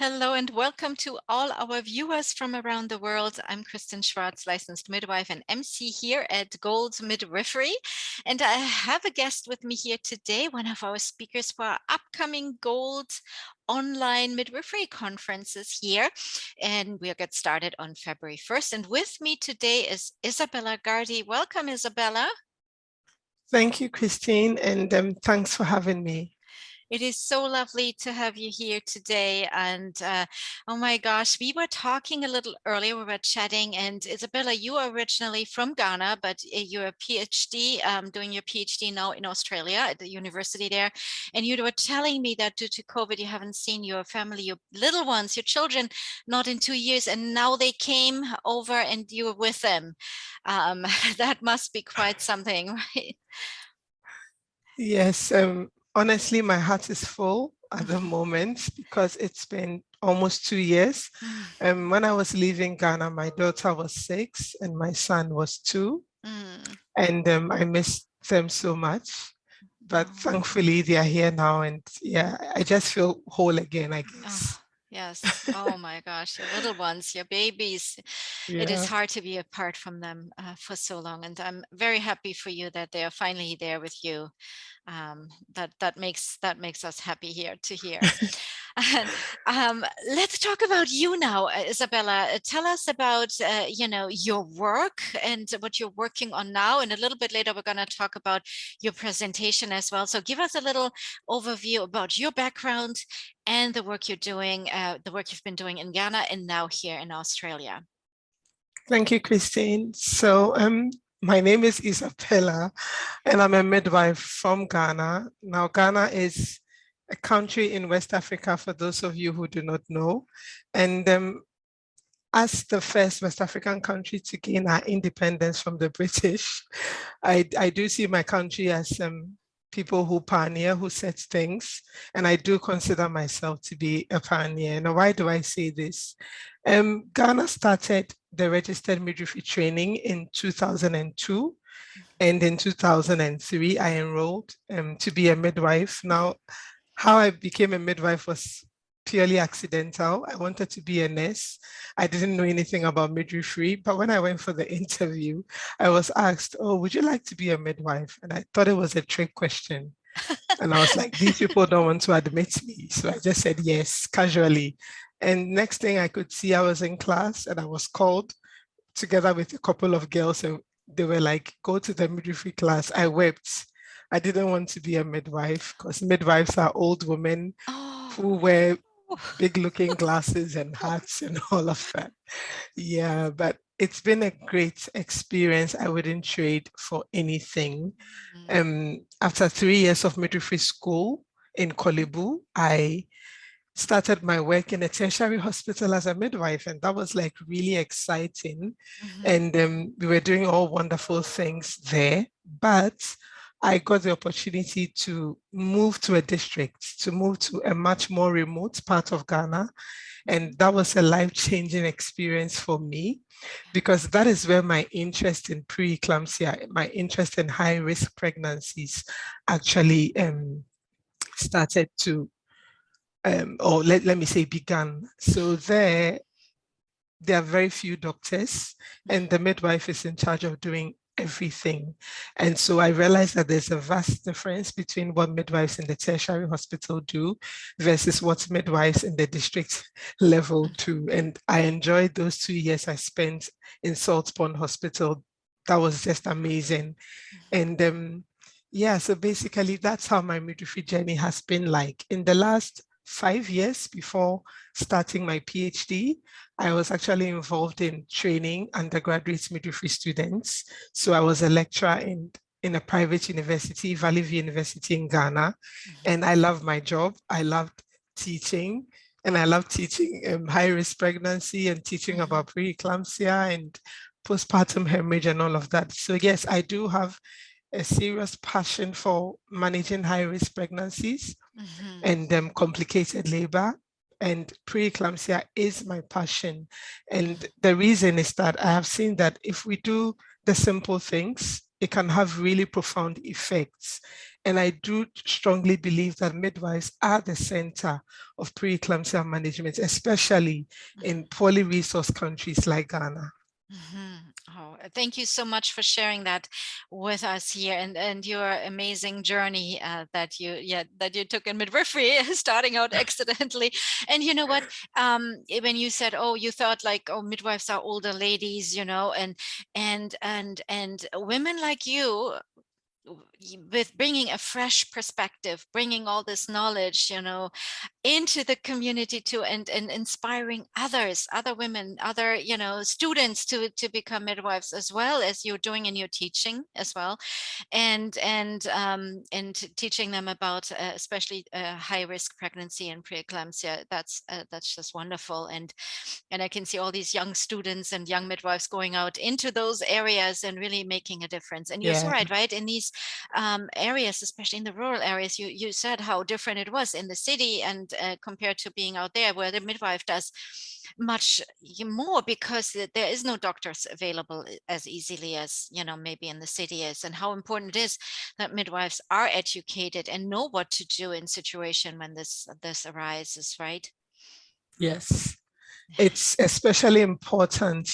Hello and welcome to all our viewers from around the world. I'm Kristen Schwartz, licensed midwife and MC here at Gold Midwifery. And I have a guest with me here today, one of our speakers for our upcoming Gold online midwifery conferences here. And we'll get started on February 1st. And with me today is Isabella Garti. Welcome, Isabella. Thank you, Christine, and thanks for having me. It is so lovely to have you here today. And oh my gosh, we were talking a little earlier, we were chatting, and Isabella, you are originally from Ghana, but you're a PhD, doing your PhD now in Australia at the university there. And you were telling me that due to COVID, you haven't seen your family, your little ones, your children, not in 2 years. And now they came over and you were with them. That must be quite something, right? Yes, honestly, my heart is full at the moment because it's been almost 2 years. When I was leaving Ghana, my daughter was 6 and my son was 2. And I missed them so much. But thankfully, they are here now. And yeah, I just feel whole again, I guess. Yes. Oh my gosh, your little ones, your babies. Yeah. It is hard to be apart from them for so long. And I'm very happy for you that they are finally there with you. That makes us happy here to hear. And let's talk about you now, Isabella. Tell us about your work and what you're working on now. And a little bit later, we're going to talk about your presentation as well. So give us a little overview about your background and the work you're doing, the work you've been doing in Ghana and now here in Australia. Thank you, Christine. So my name is Isabella, and I'm a midwife from Ghana. Now, Ghana is a country in West Africa, for those of you who do not know. And as the first West African country to gain our independence from the British, I do see my country as people who pioneer, who set things, and I do consider myself to be a pioneer. Now, why do I say this? Ghana started the registered midwifery training in 2002, and in 2003, I enrolled to be a midwife. Now, how I became a midwife was purely accidental. I wanted to be a nurse. I didn't know anything about midwifery, but when I went for the interview, I was asked, "Oh, would you like to be a midwife?" And I thought it was a trick question. And I was like, these people don't want to admit me. So I just said yes, casually. And next thing I could see, I was in class and I was called together with a couple of girls, and they were like, "Go to the midwifery class." I wept. I didn't want to be a midwife because midwives are old women who wear big looking glasses and hats and all of that. Yeah, but it's been a great experience. I wouldn't trade for anything. After 3 years of midwifery school in Kolebu, I started my work in a tertiary hospital as a midwife, and that was like really exciting. And we were doing all wonderful things there, but I got the opportunity to move to a district, to move to a much more remote part of Ghana. And that was a life-changing experience for me, because that is where my interest in preeclampsia, my interest in high-risk pregnancies actually started to, or let me say began. So there are very few doctors, and the midwife is in charge of doing everything. And so I realized that there's a vast difference between what midwives in the tertiary hospital do versus what midwives in the district level do. And I enjoyed those 2 years I spent in Saltpond Hospital. That was just amazing. And yeah, so basically that's how my midwifery journey has been like. In the last 5 years before starting my PhD, I was actually involved in training undergraduate midwifery students. So I was a lecturer in a private university, Valley View University in Ghana. And I loved my job. I loved teaching. And I love teaching high-risk pregnancy and teaching about preeclampsia and postpartum hemorrhage and all of that. So yes, I do have a serious passion for managing high-risk pregnancies and complicated labor. And preeclampsia is my passion. And the reason is that I have seen that if we do the simple things, it can have really profound effects. And I do strongly believe that midwives are the center of preeclampsia management, especially in poorly resourced countries like Ghana. Oh, thank you so much for sharing that with us here, and your amazing journey that you took in midwifery, starting out accidentally. And you know what? When you said, "Oh, you thought like, oh, midwives are older ladies," and women like you, with bringing a fresh perspective, bringing all this knowledge, into the community too, and inspiring other women, other students to become midwives, as well as you're doing in your teaching as well, and teaching them about especially high risk pregnancy and preeclampsia. That's just wonderful. And I can see all these young students and young midwives going out into those areas and really making a difference. And you're so right, in these areas, especially in the rural areas, you said how different it was in the city, and compared to being out there, where the midwife does much more, because there is no doctors available as easily as maybe in the city is. And how important it is that midwives are educated and know what to do in situation when this arises, right? Yes. It's especially important.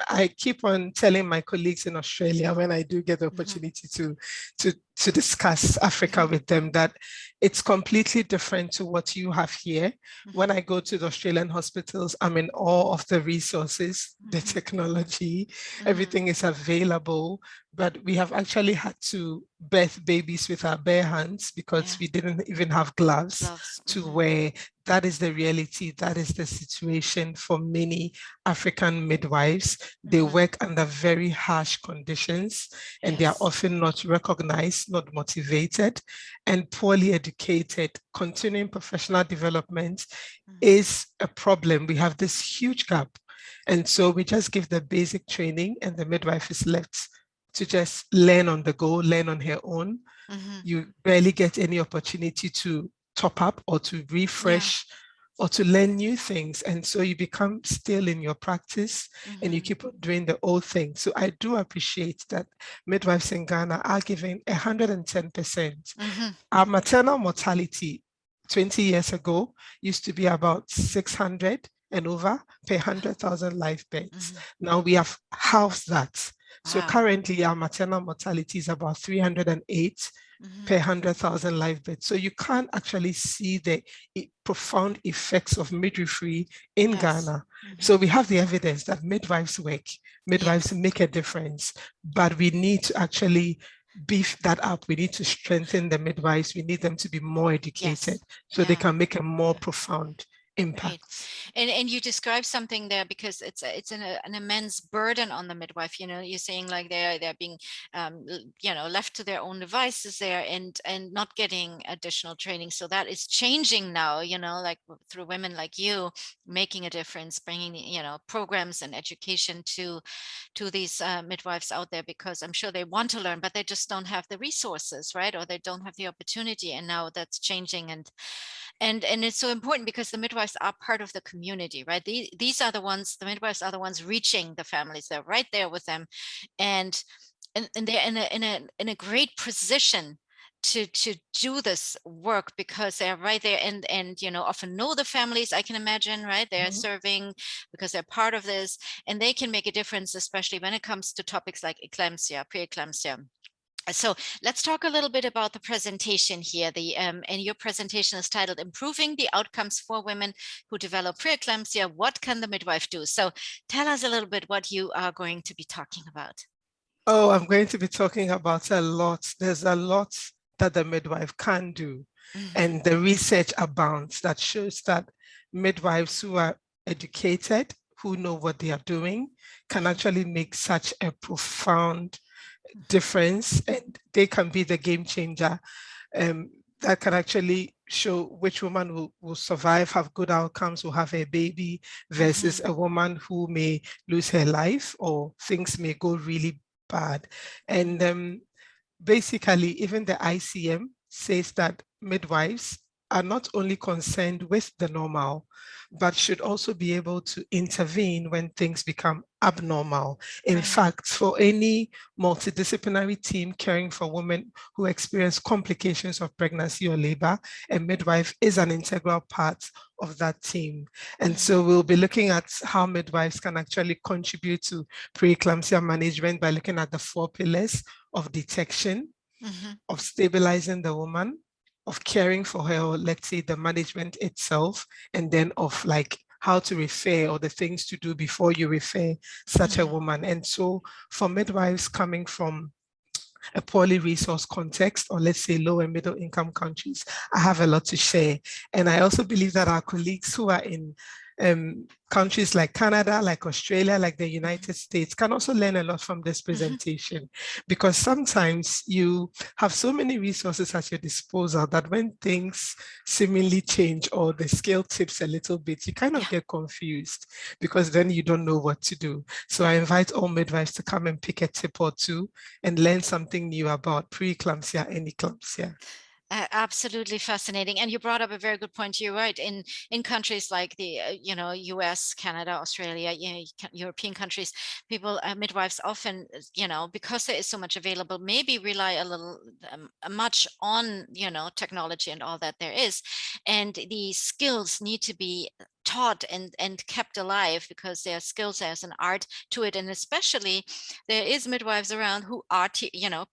I keep on telling my colleagues in Australia, when I do get the opportunity to discuss Africa with them, that it's completely different to what you have here. When I go to the Australian hospitals, I'm in awe of the resources, the technology, everything is available, but we have actually had to birth babies with our bare hands because we didn't even have gloves to wear. That is the reality. That is the situation for many African midwives. They work under very harsh conditions, and they are often not recognized, not motivated, and poorly educated. Continuing professional development is a problem. We have this huge gap. And so we just give the basic training, and the midwife is left to just learn on the go, learn on her own. You barely get any opportunity to top up or to refresh or to learn new things. And so you become still in your practice and you keep on doing the old thing. So I do appreciate that midwives in Ghana are giving 110%. Our maternal mortality 20 years ago used to be about 600 and over per 100,000 live births. Now we have halved that. So currently our maternal mortality is about 308 per 100,000 live births. So you can't actually see the profound effects of midwifery in Ghana. So we have the evidence that midwives work, midwives make a difference, but we need to actually beef that up. We need to strengthen the midwives. We need them to be more educated so they can make a more profound impact. And you describe something there, because it's an immense burden on the midwife. You're saying like they're being left to their own devices there, and not getting additional training. So that is changing now, like through women like you making a difference, bringing programs and education to these midwives out there, because I'm sure they want to learn, but they just don't have the resources, right? Or they don't have the opportunity. And now that's changing. And it's so important, because the midwives are part of the community, right? These are the midwives are the ones reaching the families. They're right there with them, and they're in a great position to do this work, because they're right there and often know the families, I can imagine, right? They're serving because they're part of this, and they can make a difference, especially when it comes to topics like eclampsia, preeclampsia. So let's talk a little bit about the presentation here. And your presentation is titled "Improving the Outcomes for Women Who Develop Preeclampsia. What can the midwife do?" So tell us a little bit what you are going to be talking about. Oh, I'm going to be talking about a lot. There's a lot that the midwife can do. And the research abounds that shows that midwives who are educated, who know what they are doing, can actually make such a profound difference, and they can be the game changer that can actually show which woman will survive, have good outcomes, will have a baby, versus a woman who may lose her life or things may go really bad. And basically, even the ICM says that midwives are not only concerned with the normal, but should also be able to intervene when things become abnormal. In Right. fact, for any multidisciplinary team caring for women who experience complications of pregnancy or labor, a midwife is an integral part of that team. And Mhm. so we'll be looking at how midwives can actually contribute to preeclampsia management by looking at the 4 pillars of detection, Mhm. of stabilizing the woman, of caring for her, or let's say the management itself, and then of like how to refer or the things to do before you refer such a Mhm. woman. And so for midwives coming from a poorly resourced context, or let's say low and middle income countries, I have a lot to share. And I also believe that our colleagues who are in countries like Canada, like Australia, like the Mhm. United States can also learn a lot from this Mhm. presentation, because sometimes you have so many resources at your disposal that when things seemingly change or the scale tips a little bit, you kind of Yeah. get confused because then you don't know what to do. So I invite all midwives to come and pick a tip or two and learn something new about preeclampsia and eclampsia. Absolutely fascinating, and you brought up a very good point. You're right. In countries like the US, Canada, Australia, European countries, people, midwives often, because there is so much available, maybe rely a little much on technology and all that there is, and the skills need to be taught and kept alive, because there are skills, there's an art to it, and especially there is midwives around who are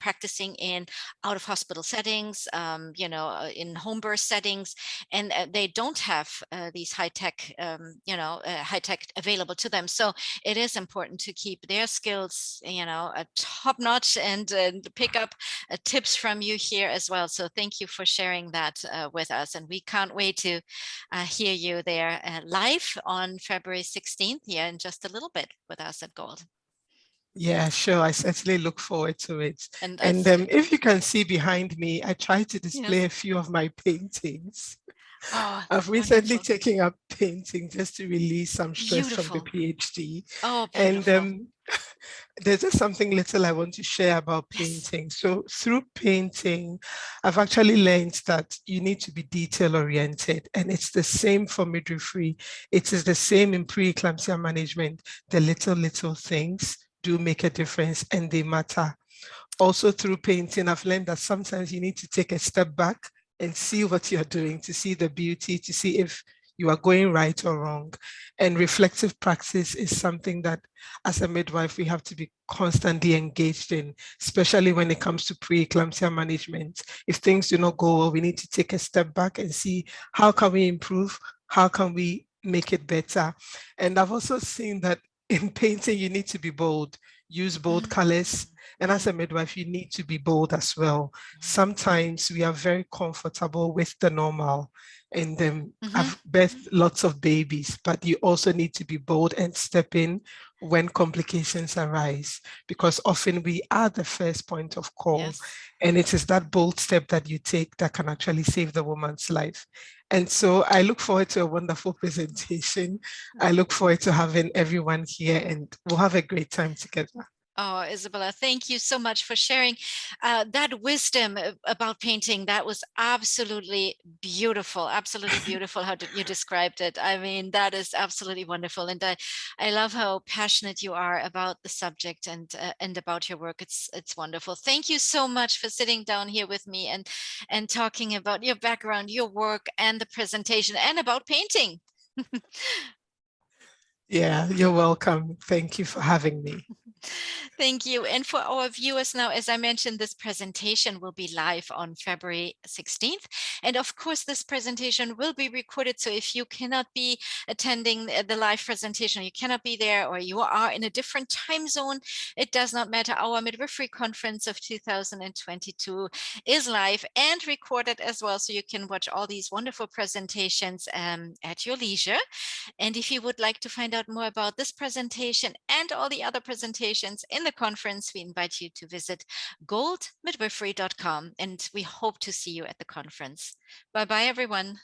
practicing in out of hospital settings, in home birth settings, and they don't have these high tech, high tech available to them. So it is important to keep their skills, top notch, and pick up tips from you here as well. So thank you for sharing that with us, and we can't wait to hear you there live on February 16th here in just a little bit with us at Gold. Yeah, sure. I certainly look forward to it. And And if you can see behind me, I try to display yes. a few of my paintings. Oh, I've recently wonderful. taken up painting just to release some stress from the Beautiful. PhD. Oh, And beautiful. there's just something little I want to share about Yes. painting. So through painting, I've actually learned that you need to be detail oriented, and it's the same for midwifery. It is the same in preeclampsia management. The little things do make a difference and they matter. Also through painting, I've learned that sometimes you need to take a step back and see what you're doing, to see the beauty, to see if you are going right or wrong. And reflective practice is something that as a midwife, we have to be constantly engaged in, especially when it comes to preeclampsia management. If things do not go well, we need to take a step back and see how can we improve? How can we make it better? And I've also seen that in painting, you need to be bold, use bold Mm, colors. And as mm, a midwife, you need to be bold as well. mm, Sometimes we are very comfortable with the normal and mhm. I've birthed lots of babies, but you also need to be bold and step in when complications arise, because often we are the first point of call. Yes. And it is that bold step that you take that can actually save the woman's life. And so I look forward to a wonderful presentation. I look forward to having everyone here and we'll have a great time together. Oh, Isabella, thank you so much for sharing that wisdom about painting. That was absolutely beautiful how you described it. I mean, that is absolutely wonderful. And I love how passionate you are about the subject and about your work. It's wonderful. Thank you so much for sitting down here with me and talking about your background, your work, and the presentation, and about painting. Yeah, you're welcome. Thank you for having me. Thank you. And for our viewers now, as I mentioned, this presentation will be live on February 16th. And of course, this presentation will be recorded. So if you cannot be attending the live presentation, you cannot be there, or you are in a different time zone, it does not matter. Our Midwifery Conference of 2022 is live and recorded as well. So you can watch all these wonderful presentations at your leisure. And if you would like to find out more about this presentation and all the other presentations in the conference, we invite you to visit goldmidwifery.com, and we hope to see you at the conference. Bye-bye, everyone.